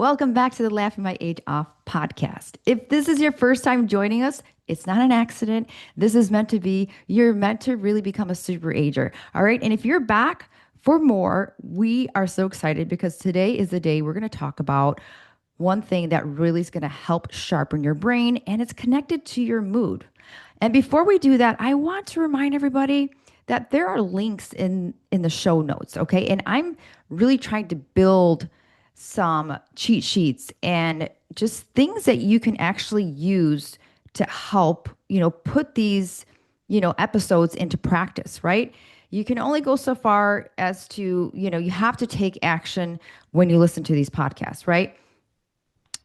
Welcome back to the Laughing My Age Off podcast. If this is your first time joining us, it's not an accident. This is meant to be, you're meant to really become a super-ager. All right. And if you're back for more, we are so excited because today is the day we're going to talk about one thing that really is going to help sharpen your brain, and it's connected to your mood. And before we do that, I want to remind everybody that there are links in the show notes, okay? And I'm really trying to build some cheat sheets and just things that you can actually use to help, put these, episodes into practice, right? You can only go so far as to, you have to take action when you listen to these podcasts, right?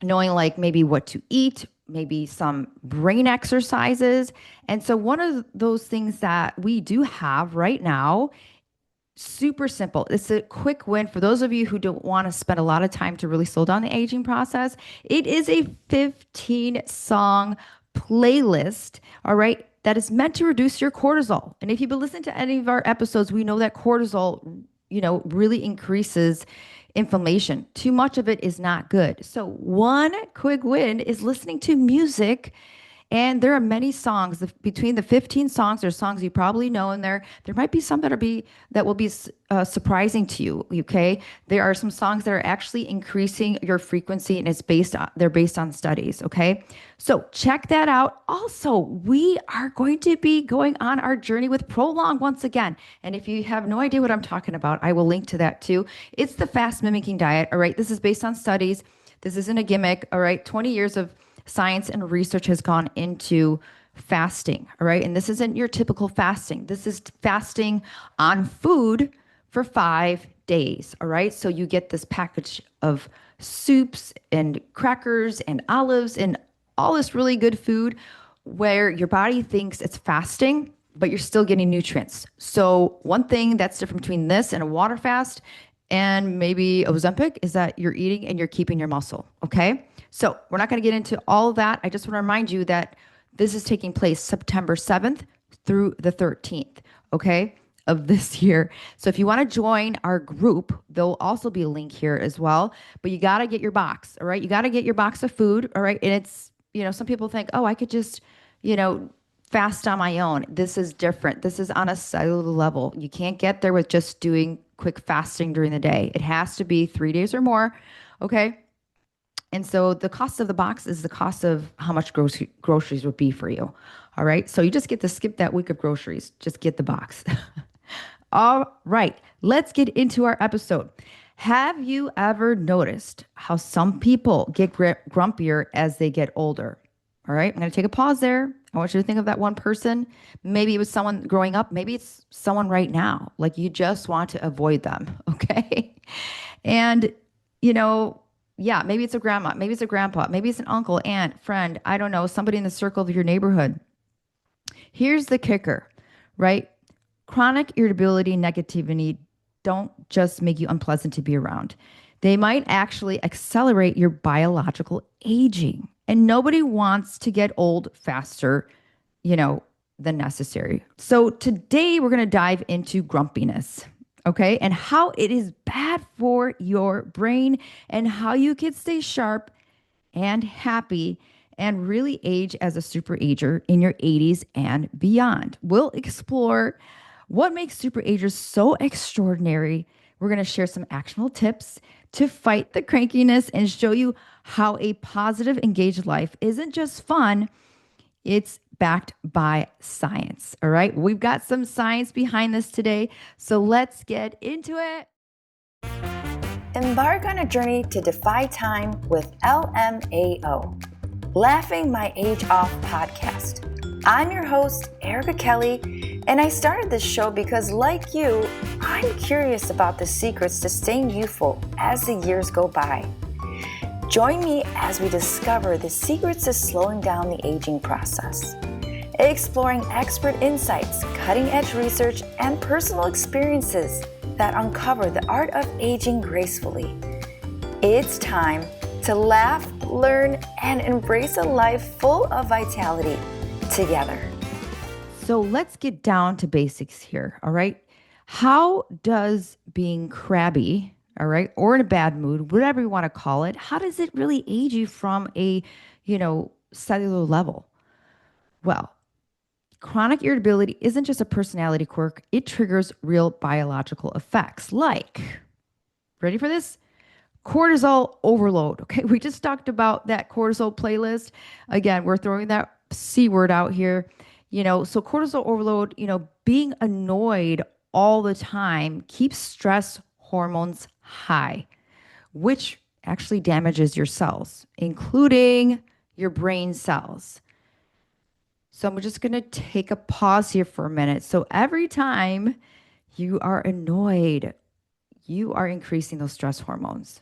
Knowing like maybe what to eat, maybe some brain exercises. And so one of those things that we do have right now, super simple. It's a quick win for those of you who don't want to spend a lot of time to really slow down the aging process. It is a 15-song playlist, all right, that is meant to reduce your cortisol. And if you've been listening to any of our episodes, we know that cortisol, really increases inflammation. Too much of it is not good. So one quick win is listening to music. And there are many songs between the 15 songs. There's songs you probably know in there. There might be some that will be surprising to you. Okay, there are some songs that are actually increasing your frequency, and they're based on studies. Okay, so check that out. Also, we are going to be going on our journey with Prolong once again. And if you have no idea what I'm talking about, I will link to that too. It's the fast mimicking diet. All right, this is based on studies. This isn't a gimmick. All right, 20 years of science and research has gone into fasting, all right? And this isn't your typical fasting. This is fasting on food for 5 days, all right? So you get this package of soups and crackers and olives and all this really good food where your body thinks it's fasting, but you're still getting nutrients. So one thing that's different between this and a water fast and maybe Ozempic is that you're eating and you're keeping your muscle, okay? So we're not going to get into all of that. I just want to remind you that this is taking place September 7th through the 13th, okay, of this year. So if you want to join our group, there'll also be a link here as well. But you got to get your box, all right? You got to get your box of food, all right? And it's, some people think, oh, I could just, fast on my own. This is different. This is on a cellular level. You can't get there with just doing quick fasting during the day. It has to be 3 days or more, okay? And so the cost of the box is the cost of how much groceries would be for you. All right. So you just get to skip that week of groceries. Just get the box. All right. Let's get into our episode. Have you ever noticed how some people get grumpier as they get older? All right. I'm going to take a pause there. I want you to think of that one person. Maybe it was someone growing up. Maybe it's someone right now. Like you just want to avoid them. Okay. And, yeah, maybe it's a grandma, maybe it's a grandpa, maybe it's an uncle, aunt, friend, I don't know, somebody in the circle of your neighborhood. Here's the kicker, right? Chronic irritability, negativity don't just make you unpleasant to be around. They might actually accelerate your biological aging. And nobody wants to get old faster, than necessary. So today we're going to dive into grumpiness. Okay, and how it is bad for your brain and how you can stay sharp and happy and really age as a super-ager in your 80s and beyond. We'll explore what makes super-agers so extraordinary. We're going to share some actionable tips to fight the crankiness and show you how a positive, engaged life isn't just fun, it's backed by science. All right. We've got some science behind this today. So let's get into it. Embark on a journey to defy time with LMAO, Laughing My Age Off podcast. I'm your host, Erica Kelly, and I started this show because, like you, I'm curious about the secrets to staying youthful as the years go by. Join me as we discover the secrets to slowing down the aging process, exploring expert insights, cutting-edge research, and personal experiences that uncover the art of aging gracefully. It's time to laugh, learn, and embrace a life full of vitality together. So let's get down to basics here, all right? How does being crabby, all right, or in a bad mood, whatever you want to call it, how does it really age you from a, cellular level? Well, chronic irritability isn't just a personality quirk, it triggers real biological effects like, ready for this? Cortisol overload. Okay, we just talked about that cortisol playlist. Again, we're throwing that C word out here. So cortisol overload, being annoyed all the time keeps stress hormones high, which actually damages your cells, including your brain cells. So I'm just going to take a pause here for a minute. So every time you are annoyed, you are increasing those stress hormones.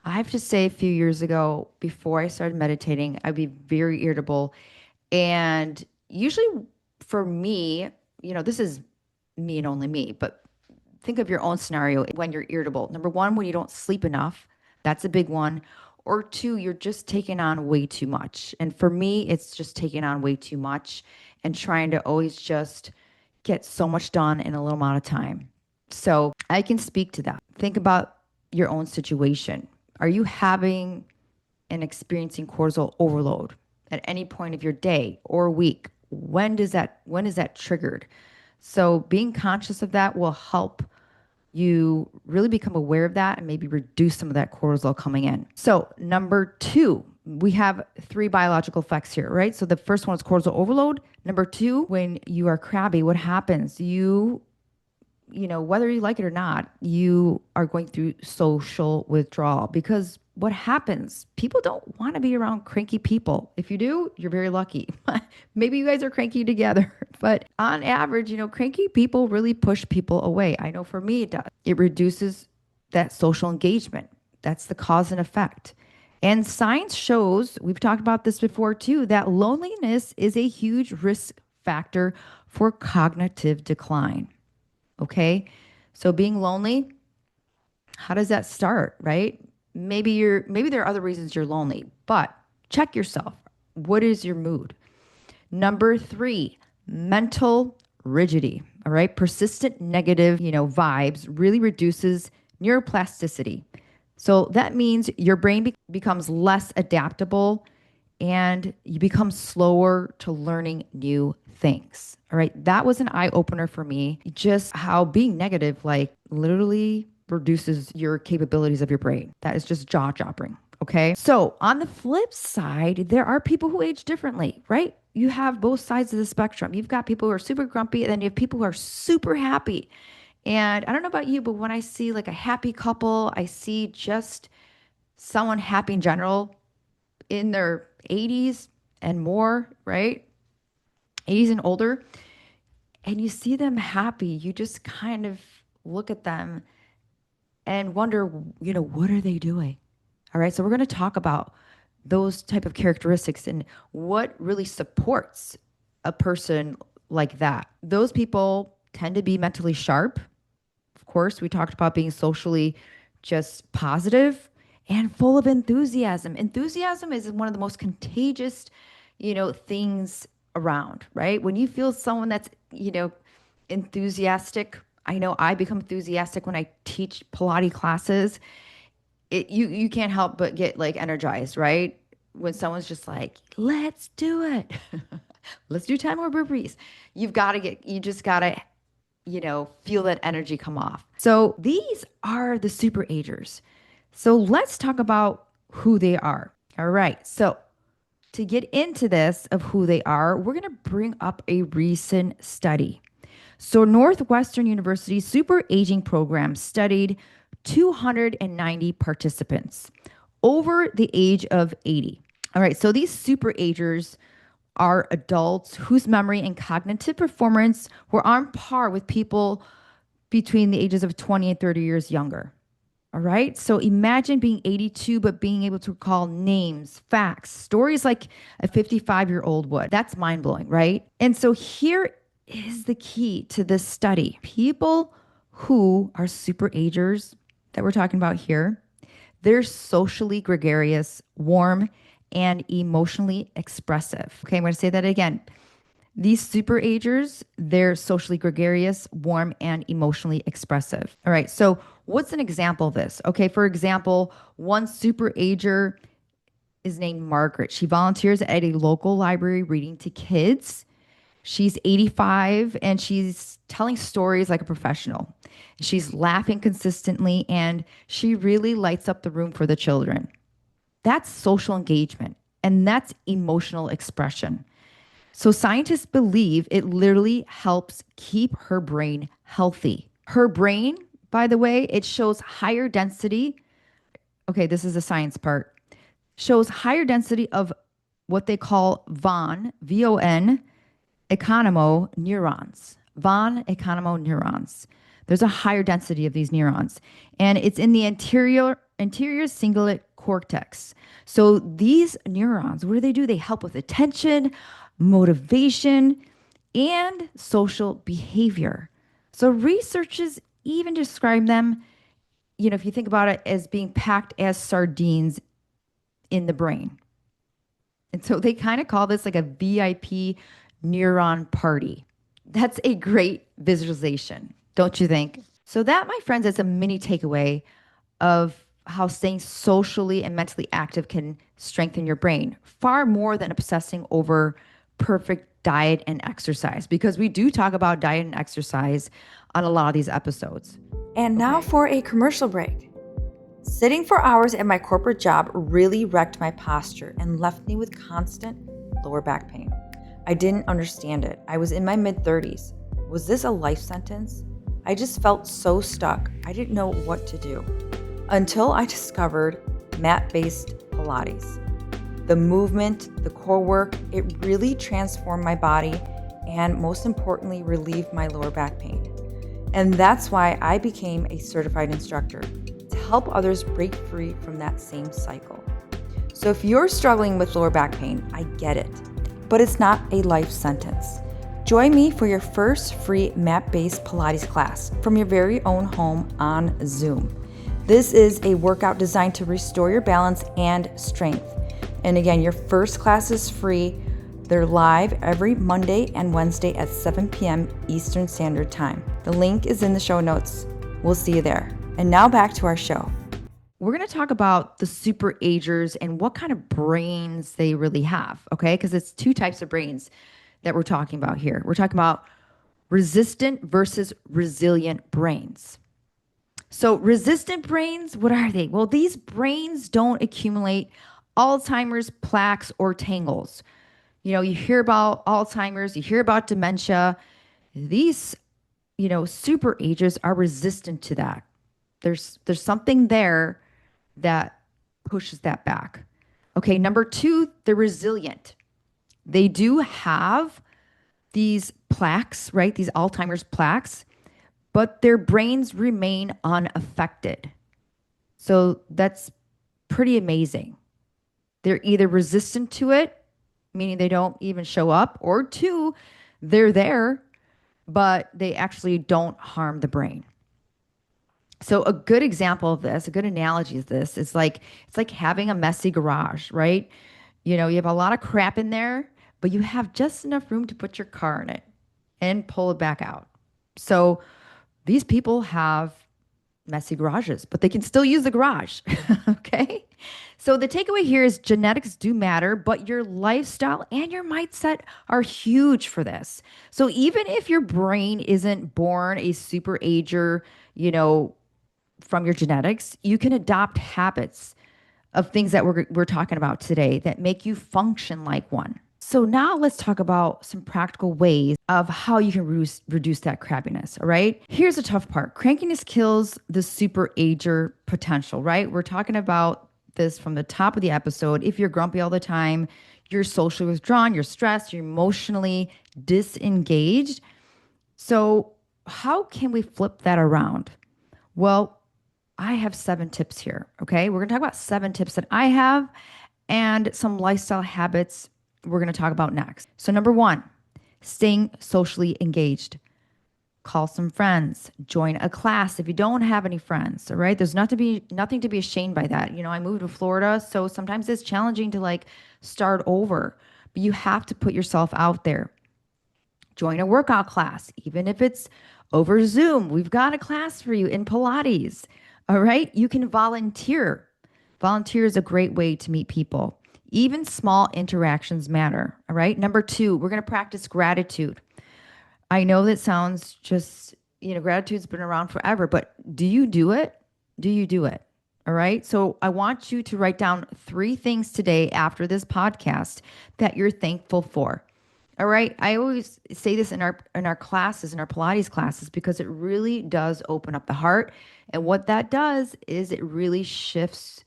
I have to say, a few years ago, before I started meditating, I'd be very irritable. And usually for me, this is me and only me, but think of your own scenario when you're irritable. Number one, when you don't sleep enough, that's a big one. Or two, you're just taking on way too much. And for me, it's just taking on way too much and trying to always just get so much done in a little amount of time. So I can speak to that. Think about your own situation. Are you having and experiencing cortisol overload at any point of your day or week? When is that triggered? So being conscious of that will help you really become aware of that and maybe reduce some of that cortisol coming in. So number two, we have three biological effects here, right? So the first one is cortisol overload. Number two, when you are crabby, what happens? Whether you like it or not, you are going through social withdrawal because what happens? People don't want to be around cranky people. If you do, you're very lucky. Maybe you guys are cranky together, but on average, cranky people really push people away. I know for me, it does. It reduces that social engagement. That's the cause and effect. And science shows, we've talked about this before too, that loneliness is a huge risk factor for cognitive decline. Okay. So being lonely, how does that start, right? Maybe there are other reasons you're lonely, but check yourself. What is your mood? Number three, mental rigidity. All right. Persistent negative, vibes really reduces neuroplasticity. So that means your brain becomes less adaptable and you become slower to learning new things. All right. That was an eye opener for me. Just how being negative, like literally reduces your capabilities of your brain. That is just jaw dropping. Okay. So on the flip side, there are people who age differently, right? You have both sides of the spectrum. You've got people who are super grumpy and then you have people who are super happy. And I don't know about you, but when I see like a happy couple, I see just someone happy in general in their 80s and more, right? 80s and older. And you see them happy. You just kind of look at them and wonder, what are they doing? All right. So we're going to talk about those type of characteristics and what really supports a person like that. Those people tend to be mentally sharp. Of course, we talked about being socially just positive and full of enthusiasm. Enthusiasm is one of the most contagious, things around, right? When you feel someone that's, enthusiastic, I know I become enthusiastic when I teach Pilates classes. You can't help but get like energized, right? When someone's just like, let's do it. Let's do 10 more burpees. You just gotta, feel that energy come off. So these are the super-agers. So let's talk about who they are. All right. So to get into this of who they are, we're going to bring up a recent study. So Northwestern University super aging program studied 290 participants over the age of 80. All right. So these super agers are adults whose memory and cognitive performance were on par with people between the ages of 20 and 30 years younger. All right. So imagine being 82, but being able to recall names, facts, stories like a 55-year-old would. That's mind blowing, right? And so here is the key to this study. People who are super agers that we're talking about here, they're socially gregarious, warm, and emotionally expressive. Okay. I'm going to say that again. These super-agers, they're socially gregarious, warm, and emotionally expressive. All right, so what's an example of this? Okay, for example, one super-ager is named Margaret. She volunteers at a local library reading to kids. She's 85 and she's telling stories like a professional. She's laughing consistently and she really lights up the room for the children. That's social engagement and that's emotional expression. So scientists believe it literally helps keep her brain healthy. Her brain, by the way, it shows higher density. Okay, this is the science part. Shows higher density of what they call VON, economo neurons. Von economo neurons. There's a higher density of these neurons, and it's in the anterior cingulate cortex. So these neurons, what do? They help with attention, motivation, and social behavior. So researchers even describe them, if you think about it, as being packed as sardines in the brain. And so they kind of call this like a VIP neuron party. That's a great visualization, don't you think? So, that, my friends, is a mini takeaway of how staying socially and mentally active can strengthen your brain far more than obsessing over perfect diet and exercise, because we do talk about diet and exercise on a lot of these episodes. And now for a commercial break. Sitting for hours at my corporate job really wrecked my posture and left me with constant lower back pain. I didn't understand it. I was in my mid-30s. Was this a life sentence? I just felt so stuck. I didn't know what to do. Until I discovered mat-based Pilates. The movement, the core work, it really transformed my body and most importantly, relieved my lower back pain. And that's why I became a certified instructor, to help others break free from that same cycle. So if you're struggling with lower back pain, I get it, but it's not a life sentence. Join me for your first free mat-based Pilates class from your very own home on Zoom. This is a workout designed to restore your balance and strength. And again, your first class is free. They're live every Monday and Wednesday at 7 p.m. Eastern Standard Time. The link is in the show notes. We'll see you there. And now back to our show. We're going to talk about the super-agers and what kind of brains they really have, okay? Because it's two types of brains that we're talking about here. We're talking about resistant versus resilient brains. So resistant brains, what are they? Well, these brains don't accumulate Alzheimer's, plaques, or tangles. You hear about Alzheimer's, you hear about dementia. These, super-agers are resistant to that. There's something there that pushes that back. Okay, number two, they're resilient. They do have these plaques, right? These Alzheimer's plaques, but their brains remain unaffected. So that's pretty amazing. They're either resistant to it, meaning they don't even show up, or two, they're there, but they actually don't harm the brain. So a good example of this, a good analogy of this is it's like having a messy garage, right? You have a lot of crap in there, but you have just enough room to put your car in it and pull it back out. So these people have messy garages, but they can still use the garage. Okay. So the takeaway here is genetics do matter, but your lifestyle and your mindset are huge for this. So even if your brain isn't born a super-ager, from your genetics, you can adopt habits of things that we're talking about today that make you function like one. So now let's talk about some practical ways of how you can reduce that crabbiness, all right? Here's the tough part. Crankiness kills the super-ager potential, right? We're talking about this from the top of the episode. If you're grumpy all the time, you're socially withdrawn, you're stressed, you're emotionally disengaged. So how can we flip that around? Well, I have 7 tips here, okay? We're going to talk about 7 tips that I have and some lifestyle habits we're going to talk about next. So number 1, staying socially engaged. Call some friends, join a class if you don't have any friends, all right? There's nothing to be ashamed by that. I moved to Florida, so sometimes it's challenging to start over, but you have to put yourself out there. Join a workout class, even if it's over Zoom. We've got a class for you in Pilates. All right. You can volunteer. Volunteer is a great way to meet people. Even small interactions matter. All right. Number two, we're going to practice gratitude. I know that sounds just, gratitude's been around forever, but do you do it? Do you do it? All right. So I want you to write down three things today after this podcast that you're thankful for. All right. I always say this in our classes, in our Pilates classes, because it really does open up the heart. And what that does is it really shifts,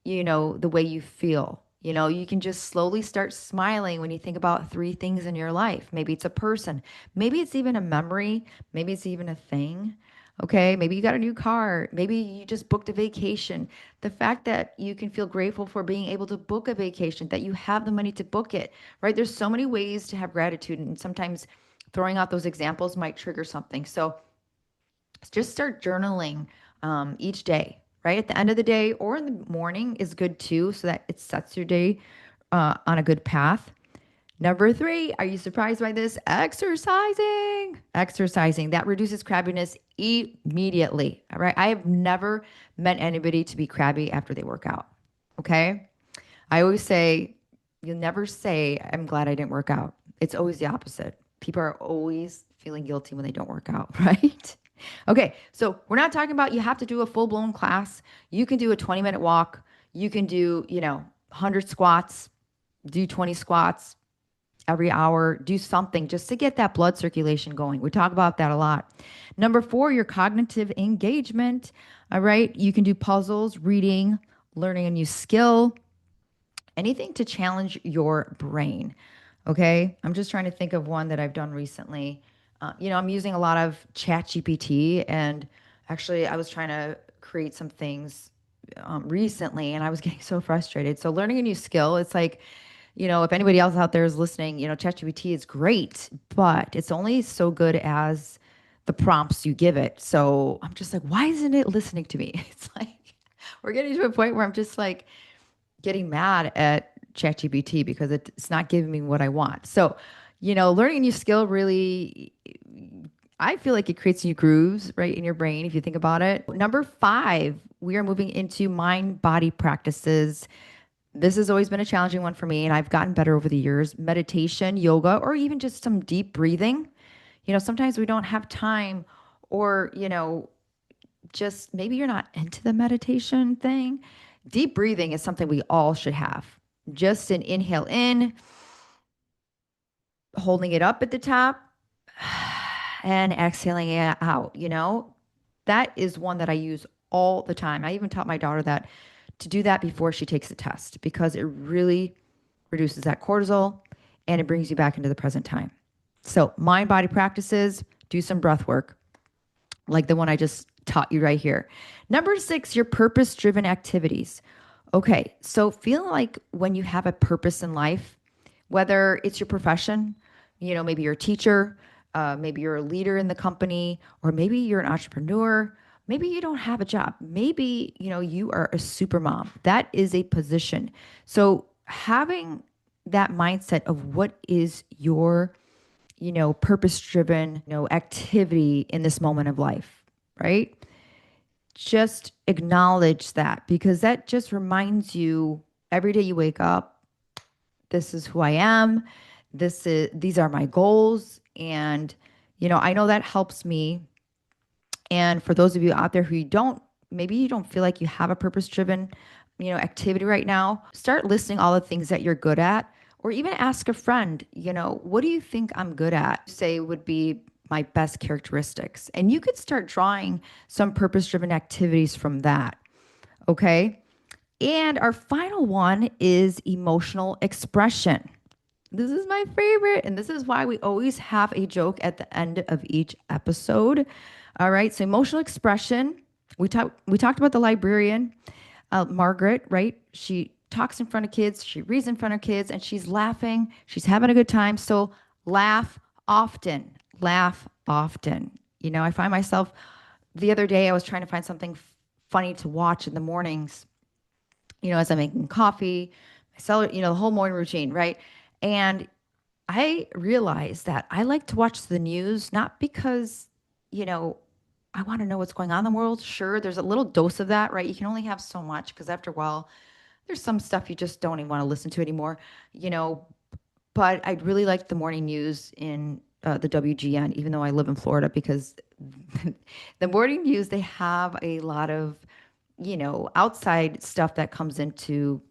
the way you feel. You can just slowly start smiling when you think about three things in your life. Maybe it's a person, maybe it's even a memory, maybe it's even a thing. Okay, maybe you got a new car, maybe you just booked a vacation. The fact that you can feel grateful for being able to book a vacation, that you have the money to book it, right? There's so many ways to have gratitude, and sometimes throwing out those examples might trigger something. So just start journaling each day, right? At the end of the day or in the morning is good too, so that it sets your day on a good path. Number three, are you surprised by this? Exercising. Exercising. That reduces crabbiness immediately. All right. I have never met anybody to be crabby after they work out. Okay. I always say, you'll never say, I'm glad I didn't work out. It's always the opposite. People are always feeling guilty when they don't work out, right? Okay. So we're not talking about you have to do a full blown class. You can do a 20-minute walk. You can do, 100 squats, do 20 squats every hour, do something just to get that blood circulation going. We talk about that a lot. Number four, your cognitive engagement. All right. You can do puzzles, reading, learning a new skill, anything to challenge your brain. Okay. I'm just trying to think of one that I've done recently. I'm using a lot of ChatGPT, and actually I was trying to create some things recently, and I was getting so frustrated. So learning a new skill, it's like, if anybody else out there is listening, ChatGPT is great, but it's only so good as the prompts you give it. So I'm just like, why isn't it listening to me? It's like, we're getting to a point where I'm just like getting mad at ChatGPT because it's not giving me what I want. So, learning a new skill really, I feel like it creates new grooves, right, in your brain, if you think about it. Number five, we are moving into mind body practices. This has always been a challenging one for me, and I've gotten better over the years. Meditation, yoga, or even just some deep breathing. Sometimes we don't have time, or, just maybe you're not into the meditation thing. Deep breathing is something we all should have. Just an inhale in, holding it up at the top, and exhaling it out. That is one that I use all the time. I even taught my daughter that, to do that before she takes the test, because it really reduces that cortisol and it brings you back into the present time. So mind body practices, do some breath work like the one I just taught you right here. Number six, your purpose driven activities. Okay. So feeling like when you have a purpose in life, whether it's your profession, maybe you're a teacher, maybe you're a leader in the company, or maybe you're an entrepreneur. Maybe you don't have a job. Maybe, you are a super mom. That is a position. So having that mindset of what is your, purpose-driven, activity in this moment of life, right? Just acknowledge that, because that just reminds you every day you wake up, this is who I am. These are my goals. And, I know that helps me. And for those of you out there who maybe you don't feel like you have a purpose-driven, activity right now, start listing all the things that you're good at, or even ask a friend, what do you think I'm good at? Say would be my best characteristics. And you could start drawing some purpose-driven activities from that. Okay. And our final one is emotional expression. This is my favorite. And this is why we always have a joke at the end of each episode. All right. So emotional expression. We talked about the librarian, Margaret, right? She talks in front of kids. She reads in front of kids, and she's laughing. She's having a good time. So laugh often. Laugh often. I find myself, the other day I was trying to find something funny to watch in the mornings, as I'm making coffee, the whole morning routine, right? And I realized that I like to watch the news, not because, you know, I want to know what's going on in the world. Sure, there's a little dose of that, right? You can only have so much because after a while, there's some stuff you just don't even want to listen to anymore, you know. But I really like the morning news in the WGN, even though I live in Florida, because the morning news, they have a lot of, outside stuff that comes into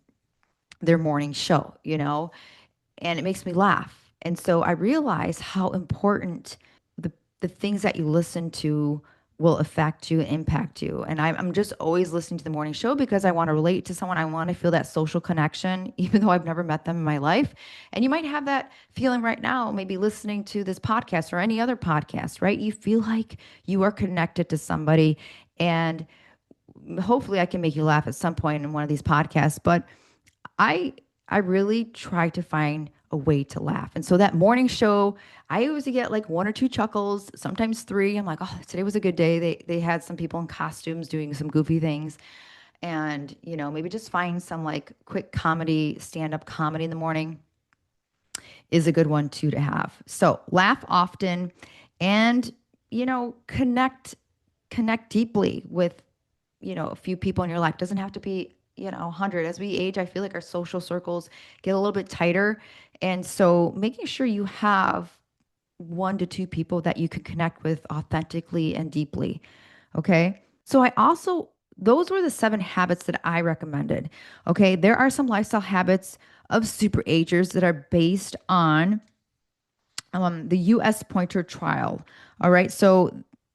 their morning show, and it makes me laugh. And so I realize how important the the things that you listen to will affect you and impact you. And I'm just always listening to the morning show because I want to relate to someone. I want to feel that social connection, even though I've never met them in my life. And you might have that feeling right now, maybe listening to this podcast or any other podcast, right? You feel like you are connected to somebody. And hopefully I can make you laugh at some point in one of these podcasts. But I I really try to find a way to laugh. And so that morning show, I always get like one or two chuckles, sometimes three. I'm like, oh, today was a good day. They had some people in costumes doing some goofy things. And, maybe just find some like quick comedy, stand-up comedy in the morning is a good one too to have. So laugh often and, connect deeply with a few people in your life. Doesn't have to be 100. As we age, I feel like our social circles get a little bit tighter, and so making sure you have one to two people that you can connect with authentically and deeply. Okay, so I also, those were the 7 habits that I recommended. Okay, there are some lifestyle habits of super agers that are based on the U.S. Pointer trial. All right. So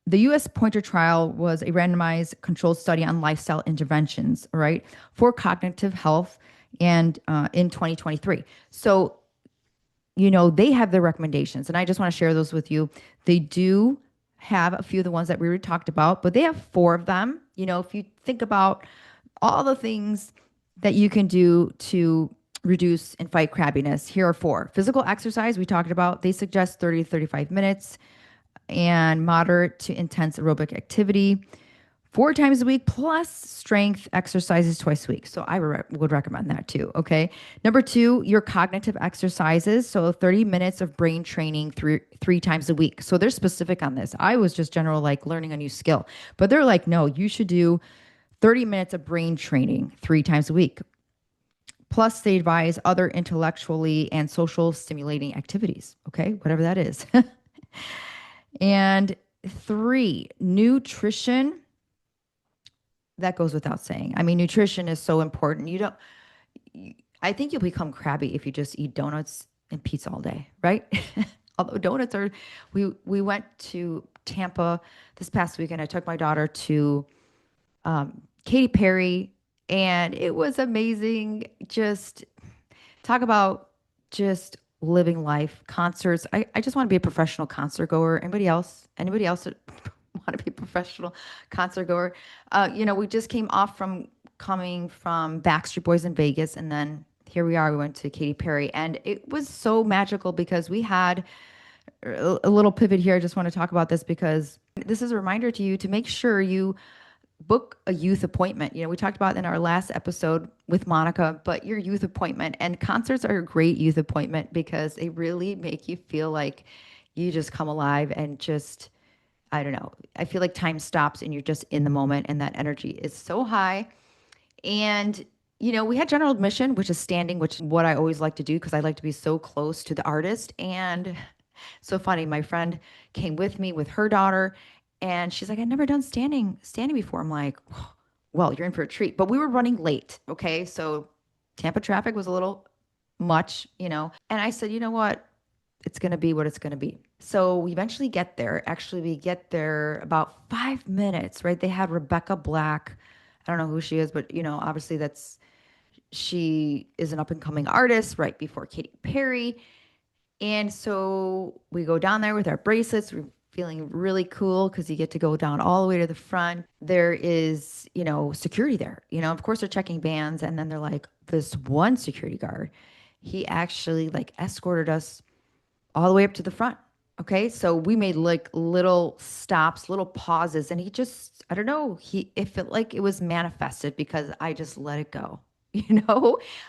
the U.S. Pointer trial was a randomized controlled study on lifestyle interventions, all right, for cognitive health and in 2023. So, they have their recommendations, and I just want to share those with you. They do have a few of the ones that we already talked about, but they have 4 of them. If you think about all the things that you can do to reduce and fight crabbiness, here are 4. Physical exercise, we talked about. They suggest 30 to 35 minutes and moderate to intense aerobic activity 4 times a week, plus strength exercises twice a week. So I would recommend that too. Okay. Number 2, your cognitive exercises. So 30 minutes of brain training 3 times a week. So they're specific on this. I was just general, like learning a new skill, but they're like, no, you should do 30 minutes of brain training 3 times a week. Plus, they advise other intellectually and social stimulating activities. Okay. Whatever that is. And 3, nutrition. That goes without saying. I mean, nutrition is so important. I think you'll become crabby if you just eat donuts and pizza all day, right? Although donuts are, we went to Tampa this past weekend. I took my daughter to Katy Perry, and it was amazing. Just talk about just living life, concerts. I just want to be a professional concert goer. Anybody else? Anybody else that want to be a professional concert goer? We just came off from coming from Backstreet Boys in Vegas, and then here we are. We went to Katy Perry, and it was so magical because we had a little pivot here. I just want to talk about this because this is a reminder to you to make sure you book a youth appointment. We talked about in our last episode with Monica, but your youth appointment, and concerts are a great youth appointment because they really make you feel like you just come alive and just, I don't know. I feel like time stops and you're just in the moment, and that energy is so high. And, we had general admission, which is standing, which is what I always like to do because I like to be so close to the artist. And so funny, my friend came with me with her daughter, and she's like, I've never done standing before. I'm like, well, you're in for a treat. But we were running late. Okay. So Tampa traffic was a little much. And I said, you know what? It's going to be what it's going to be. So we eventually get there. Actually, we get there about 5 minutes, right? They had Rebecca Black. I don't know who she is, but obviously she is an up and coming artist right before Katy Perry. And so we go down there with our bracelets. We're feeling really cool because you get to go down all the way to the front. There is, security there. Of course they're checking bands. And then they're like, this one security guard, he actually like escorted us all the way up to the front. Okay. So we made like little stops, little pauses. And he just, I don't know, it felt like it was manifested because I just let it go.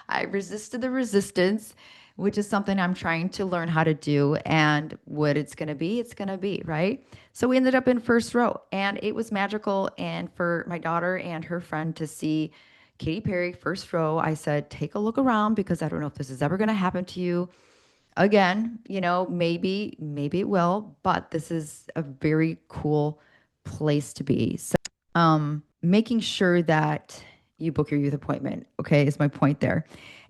I resisted the resistance. which is something I'm trying to learn how to do. And what it's going to be, right? So we ended up in first row, and it was magical. And for my daughter and her friend to see Katy Perry first row, I said, take a look around because I don't know if this is ever going to happen to you again. Maybe it will, but this is a very cool place to be. So, making sure that you book your youth appointment, okay, is my point there.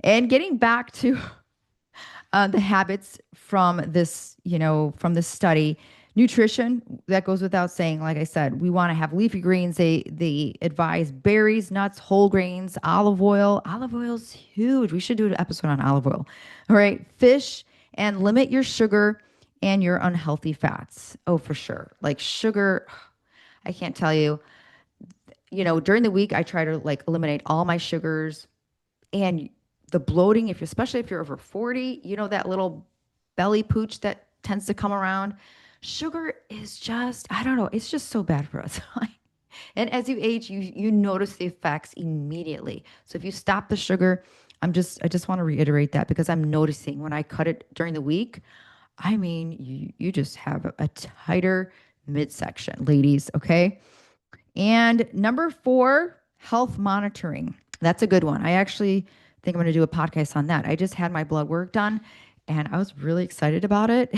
And getting back to the habits from this study, nutrition, that goes without saying. Like I said, we want to have leafy greens. They advise berries, nuts, whole grains, olive oil. Olive oil's huge. We should do an episode on olive oil. All right, fish, and limit your sugar and your unhealthy fats. Oh, for sure. Like sugar, I can't tell you. During the week, I try to like eliminate all my sugars and the bloating, especially if you're over 40, that little belly pooch that tends to come around. Sugar is just, I don't know, it's just so bad for us. And as you age, you notice the effects immediately. So if you stop the sugar, I just want to reiterate that because I'm noticing when I cut it during the week, I mean, you just have a tighter midsection, ladies, okay? And number 4, health monitoring. That's a good one. I actually think I'm going to do a podcast on that. I just had my blood work done and I was really excited about it.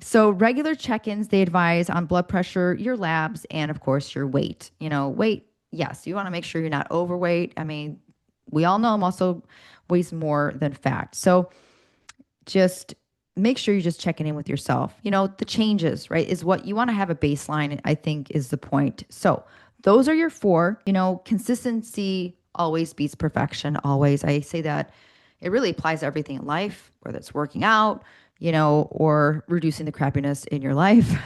So regular check-ins, they advise on blood pressure, your labs, and of course your weight. Weight, yes, you want to make sure you're not overweight. I mean, we all know muscle weighs more than fat. So just make sure you're just checking in with yourself. The changes, right, is what you want to have a baseline, I think is the point. So those are your 4. Consistency always beats perfection. Always. I say that it really applies to everything in life, whether it's working out, or reducing the crabbiness in your life.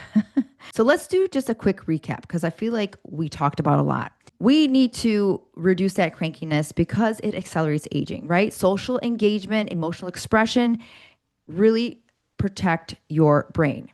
So let's do just a quick recap because I feel like we talked about a lot. We need to reduce that crankiness because it accelerates aging, right? Social engagement, emotional expression really protect your brain.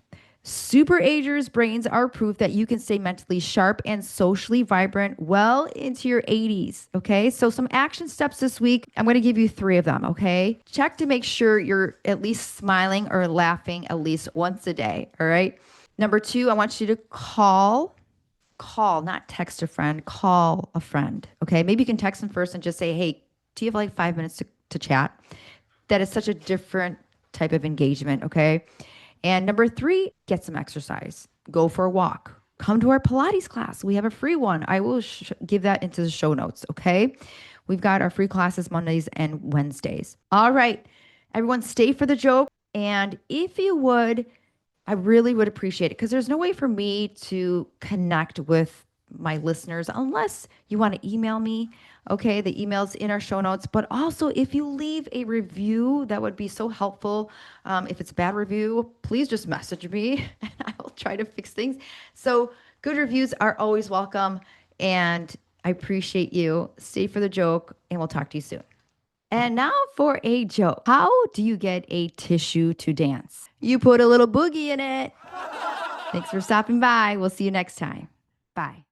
Super-agers' brains are proof that you can stay mentally sharp and socially vibrant well into your 80s. Okay, so some action steps this week. I'm going to give you 3 of them. Okay, check to make sure you're at least smiling or laughing at least once a day. All right. Number 2, I want you to call, not text a friend, call a friend. Okay, maybe you can text them first and just say, hey, do you have like 5 minutes to chat? That is such a different type of engagement. Okay. And number 3, get some exercise. Go for a walk. Come to our Pilates class. We have a free one. I will give that into the show notes, okay? We've got our free classes Mondays and Wednesdays. All right, everyone, stay for the joke. And if you would, I really would appreciate it because there's no way for me to connect with my listeners unless you want to email me. Okay, the email's in our show notes. But also, if you leave a review, that would be so helpful. If it's a bad review, please just message me and I will try to fix things. So good reviews are always welcome. And I appreciate you. Stay for the joke and we'll talk to you soon. And now for a joke. How do you get a tissue to dance? You put a little boogie in it. Thanks for stopping by. We'll see you next time. Bye.